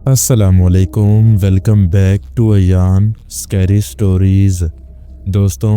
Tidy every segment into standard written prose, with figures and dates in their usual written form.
अस्सलामुअलैकुम, welcome back to Ayaan scary stories. दोस्तों,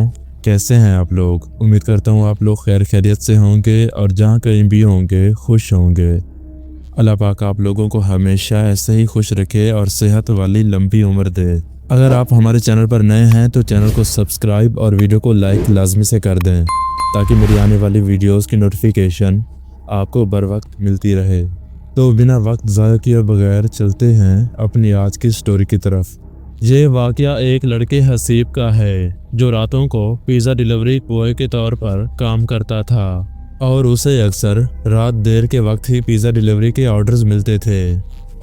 कैसे हैं आप लोग? उम्मीद करता हूँ आप लोग खैर खैरियत से होंगे और जहाँ कहीं भी होंगे खुश होंगे। अल्लाह पाक आप लोगों को हमेशा ऐसे ही खुश रखे और सेहत वाली लंबी उम्र दे। अगर आप हमारे चैनल पर नए हैं तो चैनल को सब्सक्राइब और वीडियो को लाइक लाजमी से कर दें ताकि मेरी आने वाली वीडियोज़ की नोटिफिकेशन आपको बर वक्त मिलती रहे। तो बिना वक्त ज़ाया किए बगैर चलते हैं अपनी आज की स्टोरी की तरफ। ये वाक़या एक लड़के हसीब का है जो रातों को पिज़्ज़ा डिलीवरी बॉय के तौर पर काम करता था और उसे अक्सर रात देर के वक्त ही पिज़्ज़ा डिलीवरी के ऑर्डर्स मिलते थे।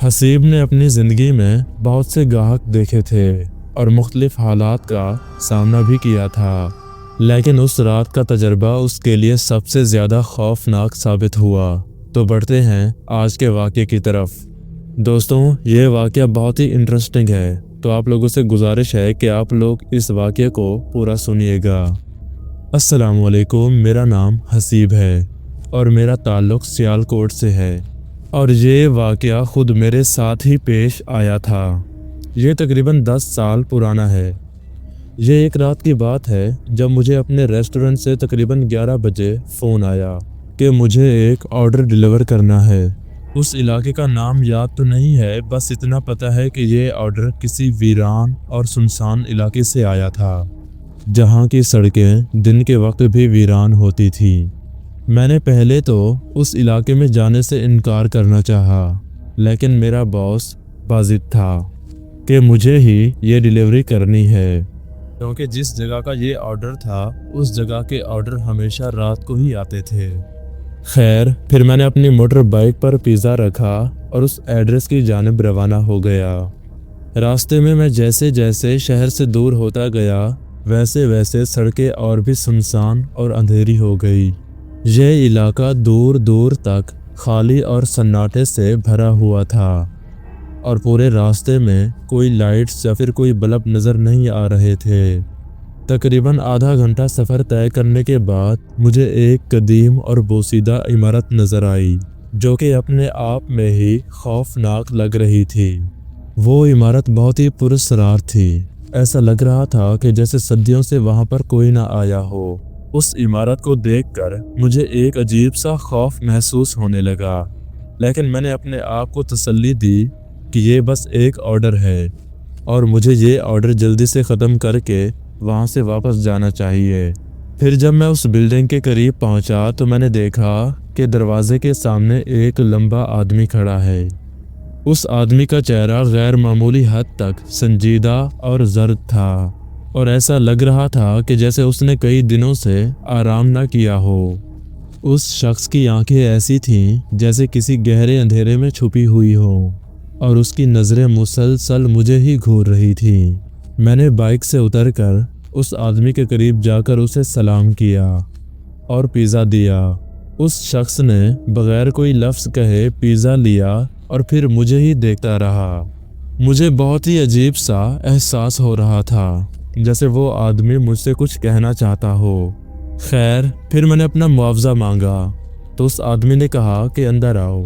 हसीब ने अपनी ज़िंदगी में बहुत से ग्राहक देखे थे और मुख्तलिफ हालात का सामना भी किया था, लेकिन उस रात का तजर्बा उसके लिए सबसे ज़्यादा खौफनाक साबित हुआ। तो बढ़ते हैं आज के वाक़े की तरफ। दोस्तों, ये वाक़या बहुत ही इंटरेस्टिंग है, तो आप लोगों से गुजारिश है कि आप लोग इस वाक़े को पूरा सुनिएगा। अस्सलामुअलैकुम, मेरा नाम हसीब है और मेरा ताल्लुक़ सियालकोट से है और ये वाक़या ख़ुद मेरे साथ ही पेश आया था। ये तकरीबन 10 साल पुराना है। ये एक रात की बात है जब मुझे अपने रेस्टोरेंट से तकरीबन 11 बजे फ़ोन आया कि मुझे एक ऑर्डर डिलीवर करना है। उस इलाके का नाम याद तो नहीं है, बस इतना पता है कि ये ऑर्डर किसी वीरान और सुनसान इलाके से आया था जहाँ की सड़कें दिन के वक्त भी वीरान होती थी। मैंने पहले तो उस इलाके में जाने से इनकार करना चाहा, लेकिन मेरा बॉस बाज़िद था कि मुझे ही ये डिलीवरी करनी है, क्योंकि जिस जगह का ये ऑर्डर था उस जगह के ऑर्डर हमेशा रात को ही आते थे। खैर, फिर मैंने अपनी मोटर बाइक पर पिज़्ज़ा रखा और उस एड्रेस की जानिब रवाना हो गया। रास्ते में मैं जैसे जैसे शहर से दूर होता गया वैसे वैसे सड़कें और भी सुनसान और अंधेरी हो गई। यह इलाका दूर दूर तक खाली और सन्नाटे से भरा हुआ था और पूरे रास्ते में कोई लाइट्स या फिर कोई बल्ब नज़र नहीं आ रहे थे। तकरीबन आधा घंटा सफ़र तय करने के बाद मुझे एक कदीम और बोसीदा इमारत नज़र आई जो कि अपने आप में ही खौफनाक लग रही थी। वो इमारत बहुत ही पुरस्कार थी। ऐसा लग रहा था कि जैसे सदियों से वहाँ पर कोई ना आया हो। उस इमारत को देखकर मुझे एक अजीब सा खौफ महसूस होने लगा, लेकिन मैंने अपने आप को तसल्ली दी कि ये बस एक ऑर्डर है और मुझे ये ऑर्डर जल्दी से ख़त्म करके वहाँ से वापस जाना चाहिए। फिर जब मैं उस बिल्डिंग के करीब पहुँचा तो मैंने देखा कि दरवाजे के सामने एक लंबा आदमी खड़ा है। उस आदमी का चेहरा गैर मामूली हद तक संजीदा और जर्द था और ऐसा लग रहा था कि जैसे उसने कई दिनों से आराम न किया हो। उस शख्स की आंखें ऐसी थीं जैसे किसी गहरे अंधेरे में छुपी हुई हो और उसकी नज़रें मुसलसल मुझे ही घूर रही थी। मैंने बाइक से उतरकर उस आदमी के करीब जाकर उसे सलाम किया और पिज़्ज़ा दिया। उस शख्स ने बग़ैर कोई लफ्ज़ कहे पिज़्ज़ा लिया और फिर मुझे ही देखता रहा। मुझे बहुत ही अजीब सा एहसास हो रहा था, जैसे वो आदमी मुझसे कुछ कहना चाहता हो। खैर, फिर मैंने अपना मुआवजा मांगा तो उस आदमी ने कहा कि अंदर आओ।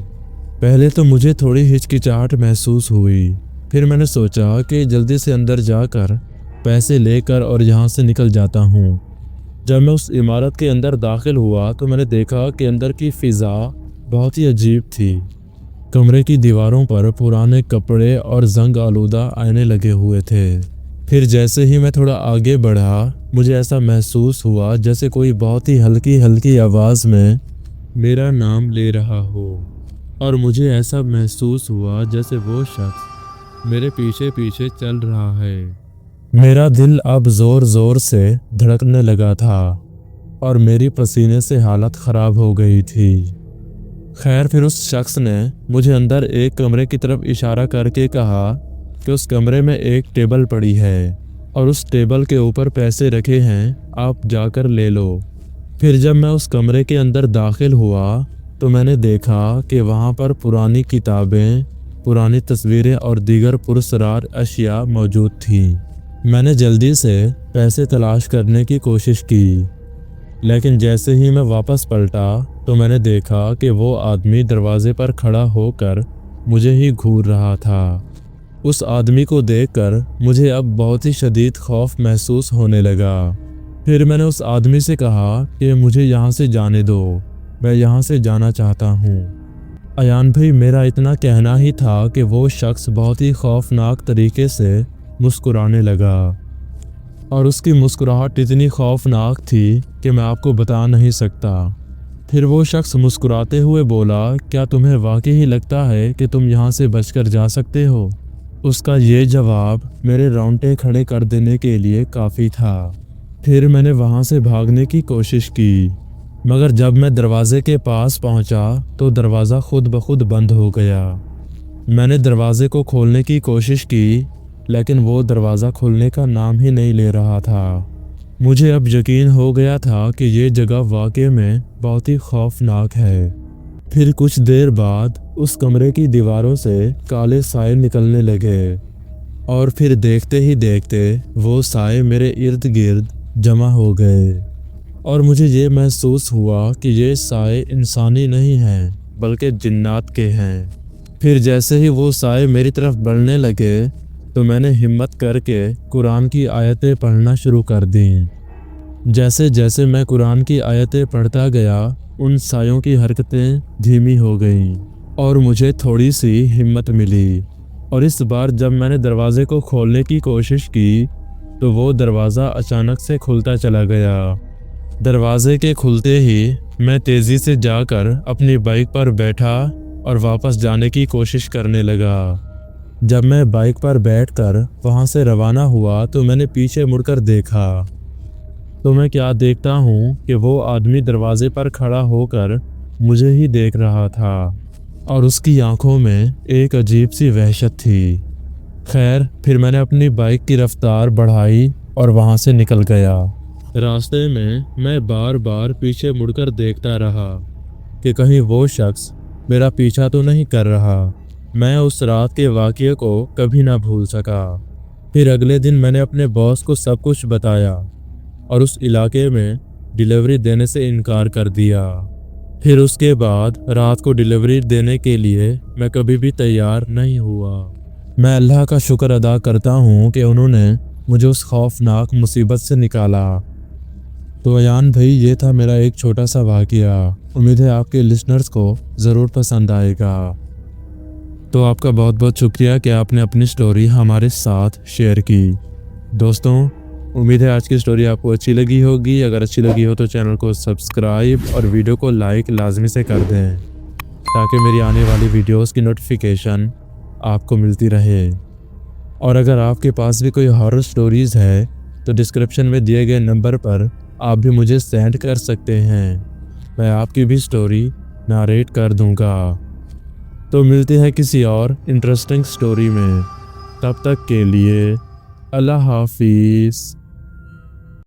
पहले तो मुझे थोड़ी हिचकिचाहट महसूस हुई, फिर मैंने सोचा कि जल्दी से अंदर जाकर पैसे लेकर और यहाँ से निकल जाता हूँ। जब मैं उस इमारत के अंदर दाखिल हुआ तो मैंने देखा कि अंदर की फ़िज़ा बहुत ही अजीब थी। कमरे की दीवारों पर पुराने कपड़े और जंग आलूदा आईने लगे हुए थे। फिर जैसे ही मैं थोड़ा आगे बढ़ा, मुझे ऐसा महसूस हुआ जैसे कोई बहुत ही हल्की हल्की आवाज़ में मेरा नाम ले रहा हो और मुझे ऐसा महसूस हुआ जैसे वो शख्स मेरे पीछे पीछे चल रहा है। मेरा दिल अब ज़ोर ज़ोर से धड़कने लगा था और मेरी पसीने से हालत ख़राब हो गई थी। खैर, फिर उस शख्स ने मुझे अंदर एक कमरे की तरफ इशारा करके कहा कि उस कमरे में एक टेबल पड़ी है और उस टेबल के ऊपर पैसे रखे हैं, आप जाकर ले लो। फिर जब मैं उस कमरे के अंदर दाखिल हुआ तो मैंने देखा कि वहाँ पर पुरानी किताबें, पुरानी तस्वीरें और दीगर पुरस्कार अशिया मौजूद थीं। मैंने जल्दी से पैसे तलाश करने की कोशिश की, लेकिन जैसे ही मैं वापस पलटा तो मैंने देखा कि वो आदमी दरवाजे पर खड़ा होकर मुझे ही घूर रहा था उस आदमी को देखकर मुझे अब बहुत ही शदीद खौफ महसूस होने लगा। फिर मैंने उस आदमी से कहा कि मुझे यहाँ से जाने दो, मैं यहाँ से जाना चाहता हूँ। अयान भाई, मेरा इतना कहना ही था कि वो शख्स बहुत ही खौफनाक तरीके से मुस्कुराने लगा और उसकी मुस्कुराहट इतनी खौफनाक थी कि मैं आपको बता नहीं सकता। फिर वो शख्स मुस्कुराते हुए बोला, क्या तुम्हें वाकई ही लगता है कि तुम यहाँ से बचकर जा सकते हो? उसका ये जवाब मेरे रोंगटे खड़े कर देने के लिए काफ़ी था। फिर मैंने वहाँ से भागने की कोशिश की, मगर जब मैं दरवाजे के पास पहुँचा तो दरवाज़ा खुद ब खुद बंद हो गया। मैंने दरवाजे को खोलने की कोशिश की, लेकिन वो दरवाज़ा खुलने का नाम ही नहीं ले रहा था। मुझे अब यकीन हो गया था कि ये जगह वाकई में बहुत ही खौफनाक है। फिर कुछ देर बाद उस कमरे की दीवारों से काले साए निकलने लगे और फिर देखते ही देखते वो साए मेरे इर्द गिर्द जमा हो गए और मुझे ये महसूस हुआ कि ये साए इंसानी नहीं हैं बल्कि जिन्नात के हैं। फिर जैसे ही वो साए मेरी तरफ बढ़ने लगे तो मैंने हिम्मत करके कुरान की आयतें पढ़ना शुरू कर दी। जैसे जैसे मैं कुरान की आयतें पढ़ता गया उन सायों की हरकतें धीमी हो गईं और मुझे थोड़ी सी हिम्मत मिली। और इस बार जब मैंने दरवाजे को खोलने की कोशिश की तो वो दरवाज़ा अचानक से खुलता चला गया। दरवाजे के खुलते ही मैं तेज़ी से जाकर अपनी बाइक पर बैठा और वापस जाने की कोशिश करने लगा। जब मैं बाइक पर बैठकर वहाँ से रवाना हुआ तो मैंने पीछे मुड़कर देखा तो मैं क्या देखता हूँ कि वो आदमी दरवाजे पर खड़ा होकर मुझे ही देख रहा था और उसकी आंखों में एक अजीब सी वहशत थी। खैर, फिर मैंने अपनी बाइक की रफ्तार बढ़ाई और वहाँ से निकल गया। रास्ते में मैं बार बार पीछे मुड़कर देखता रहा कि कहीं वो शख्स मेरा पीछा तो नहीं कर रहा। मैं उस रात के वाक़ये को कभी ना भूल सका। फिर अगले दिन मैंने अपने बॉस को सब कुछ बताया और उस इलाके में डिलीवरी देने से इनकार कर दिया। फिर उसके बाद रात को डिलीवरी देने के लिए मैं कभी भी तैयार नहीं हुआ। मैं अल्लाह का शुक्र अदा करता हूँ कि उन्होंने मुझे उस खौफनाक मुसीबत से निकाला। तो अयान भाई, ये था मेरा एक छोटा सा वाक़या। उम्मीद है आपके लिसनर्स को ज़रूर पसंद आएगा। तो आपका बहुत बहुत शुक्रिया कि आपने अपनी स्टोरी हमारे साथ शेयर की। दोस्तों, उम्मीद है आज की स्टोरी आपको अच्छी लगी होगी। अगर अच्छी लगी हो तो चैनल को सब्सक्राइब और वीडियो को लाइक लाजमी से कर दें ताकि मेरी आने वाली वीडियोस की नोटिफिकेशन आपको मिलती रहे। और अगर आपके पास भी कोई हॉरर स्टोरीज़ है तो डिस्क्रिप्शन में दिए गए नंबर पर आप भी मुझे सेंड कर सकते हैं, मैं आपकी भी स्टोरी नारेट कर दूंगा। तो मिलते हैं किसी और इंटरेस्टिंग स्टोरी में। तब तक के लिए अल्लाह हाफिज़।